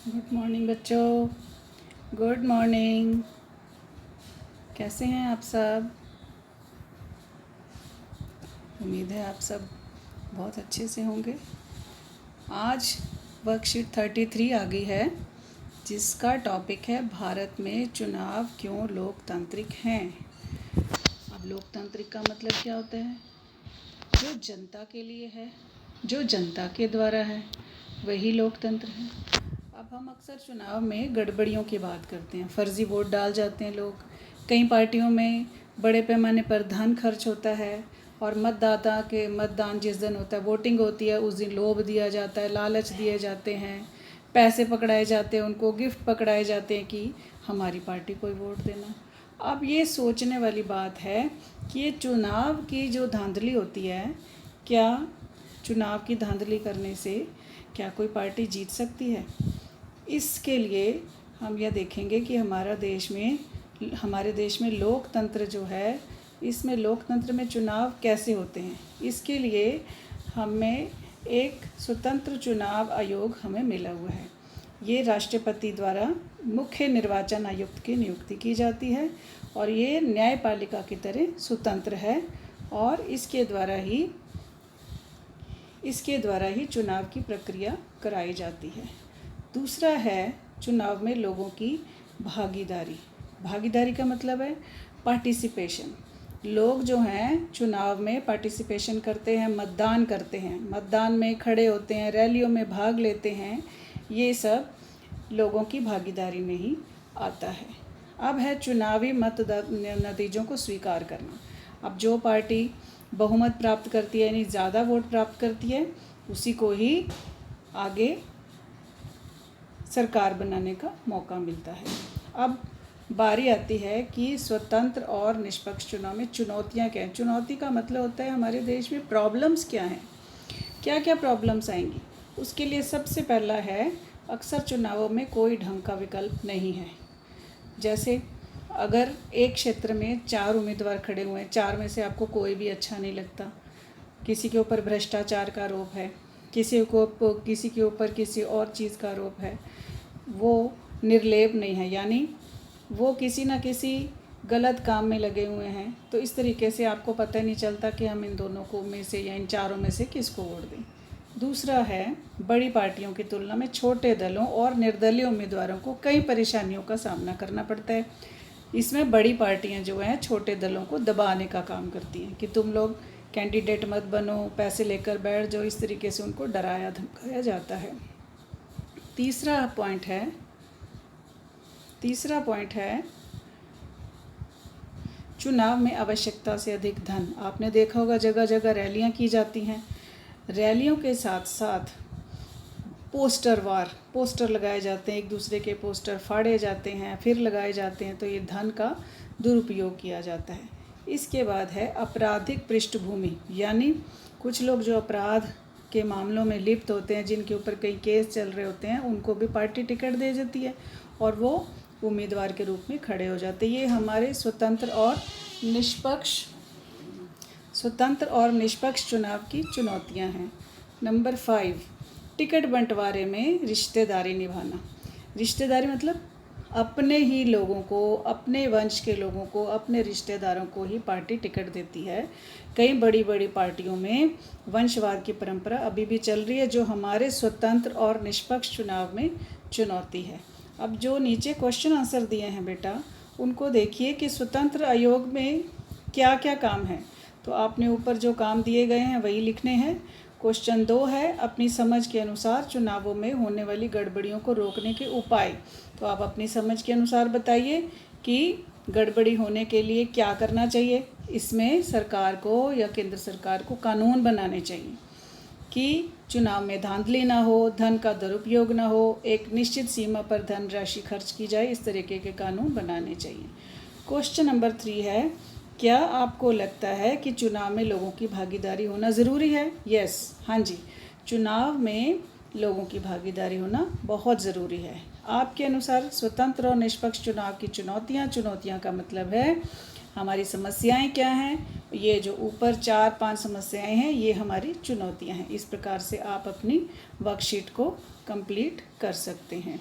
Good morning बच्चों। Good morning. कैसे हैं आप सब? उम्मीद है आप सब बहुत अच्छे से होंगे। आज वर्कशीट 33 आ गई है, जिसका टॉपिक है भारत में चुनाव क्यों लोकतांत्रिक हैं। अब लोकतांत्रिक का मतलब क्या होता है? जो जनता के लिए है, जो जनता के द्वारा है, वही लोकतंत्र है। अब हम अक्सर चुनाव में गड़बड़ियों की बात करते हैं। फर्जी वोट डाल जाते हैं लोग। कई पार्टियों में बड़े पैमाने पर धन खर्च होता है और मतदाता के मतदान जिस दिन होता है, वोटिंग होती है, उस दिन लोभ दिया जाता है, लालच दिए जाते हैं, पैसे पकड़ाए जाते हैं, उनको गिफ्ट पकड़ाए जाते हैं कि हमारी पार्टी को ही वोट देना। अब ये सोचने वाली बात है कि ये चुनाव की जो धांधली होती है, क्या चुनाव की धांधली करने से क्या कोई पार्टी जीत सकती है? इसके लिए हम यह देखेंगे कि हमारे देश में लोकतंत्र जो है, इसमें लोकतंत्र में चुनाव कैसे होते हैं। इसके लिए हमें एक स्वतंत्र चुनाव आयोग हमें मिला हुआ है। ये राष्ट्रपति द्वारा मुख्य निर्वाचन आयुक्त की नियुक्ति की जाती है और ये न्यायपालिका की तरह स्वतंत्र है और इसके द्वारा ही चुनाव की प्रक्रिया कराई जाती है। दूसरा है चुनाव में लोगों की भागीदारी। भागीदारी का मतलब है पार्टिसिपेशन। लोग जो हैं चुनाव में पार्टिसिपेशन करते हैं, मतदान करते हैं, मतदान में खड़े होते हैं, रैलियों में भाग लेते हैं। ये सब लोगों की भागीदारी में ही आता है। अब है चुनावी नतीजों को स्वीकार करना। अब जो पार्टी बहुमत प्राप्त करती है, यानी ज़्यादा वोट प्राप्त करती है, उसी को ही आगे सरकार बनाने का मौका मिलता है। अब बारी आती है कि स्वतंत्र और निष्पक्ष चुनाव में चुनौतियां क्या हैं। चुनौती का मतलब होता है हमारे देश में प्रॉब्लम्स क्या हैं, क्या क्या प्रॉब्लम्स आएंगी। उसके लिए सबसे पहला है, अक्सर चुनावों में कोई ढंग का विकल्प नहीं है। जैसे अगर एक क्षेत्र में 4 उम्मीदवार खड़े हुए हैं, 4 में से आपको कोई भी अच्छा नहीं लगता, किसी के ऊपर भ्रष्टाचार का आरोप है, किसी के ऊपर किसी और चीज़ का आरोप है, वो निर्लेप नहीं है, यानी वो किसी न किसी गलत काम में लगे हुए हैं, तो इस तरीके से आपको पता नहीं चलता कि हम इन दोनों को में से या इन चारों में से किसको वोट दें। दूसरा है, बड़ी पार्टियों की तुलना में छोटे दलों और निर्दलीय उम्मीदवारों को कई परेशानियों का सामना करना पड़ता है। इसमें बड़ी पार्टियां जो हैं छोटे दलों को दबाने का काम करती हैं कि तुम लोग कैंडिडेट मत बनो, पैसे लेकर बैठ जाओ, इस तरीके से उनको डराया धमकाया जाता है। तीसरा पॉइंट है चुनाव में आवश्यकता से अधिक धन। आपने देखा होगा जगह जगह रैलियां की जाती हैं। रैलियों के साथ साथ पोस्टर लगाए जाते हैं, एक दूसरे के पोस्टर फाड़े जाते हैं, फिर लगाए जाते हैं, तो ये धन का दुरुपयोग किया जाता है। इसके बाद है आपराधिक पृष्ठभूमि, यानी कुछ लोग जो अपराध के मामलों में लिप्त होते हैं, जिनके ऊपर कई केस चल रहे होते हैं, उनको भी पार्टी टिकट दे देती है और वो उम्मीदवार के रूप में खड़े हो जाते हैं। ये हमारे स्वतंत्र और निष्पक्ष चुनाव की चुनौतियां हैं। नंबर 5, टिकट बंटवारे में रिश्तेदारी निभाना। रिश्तेदारी मतलब अपने ही लोगों को, अपने वंश के लोगों को, अपने रिश्तेदारों को ही पार्टी टिकट देती है। कई बड़ी बड़ी पार्टियों में वंशवाद की परंपरा अभी भी चल रही है, जो हमारे स्वतंत्र और निष्पक्ष चुनाव में चुनौती है। अब जो नीचे क्वेश्चन आंसर दिए हैं बेटा, उनको देखिए कि स्वतंत्र आयोग में क्या क्या काम है। तो आपने ऊपर जो काम दिए गए हैं वही लिखने हैं। क्वेश्चन 2 है, अपनी समझ के अनुसार चुनावों में होने वाली गड़बड़ियों को रोकने के उपाय। तो आप अपनी समझ के अनुसार बताइए कि गड़बड़ी होने के लिए क्या करना चाहिए। इसमें सरकार को या केंद्र सरकार को कानून बनाने चाहिए कि चुनाव में धांधली ना हो, धन का दुरुपयोग ना हो, एक निश्चित सीमा पर धनराशि खर्च की जाए, इस तरीके के कानून बनाने चाहिए। क्वेश्चन नंबर 3 है, क्या आपको लगता है कि चुनाव में लोगों की भागीदारी होना ज़रूरी है? यस, हाँ जी, चुनाव में लोगों की भागीदारी होना बहुत ज़रूरी है। आपके अनुसार स्वतंत्र और निष्पक्ष चुनाव की चुनौतियाँ का मतलब है हमारी समस्याएं क्या हैं। ये जो ऊपर 4-5 समस्याएं हैं, ये हमारी चुनौतियां हैं। इस प्रकार से आप अपनी वर्कशीट को कंप्लीट कर सकते हैं।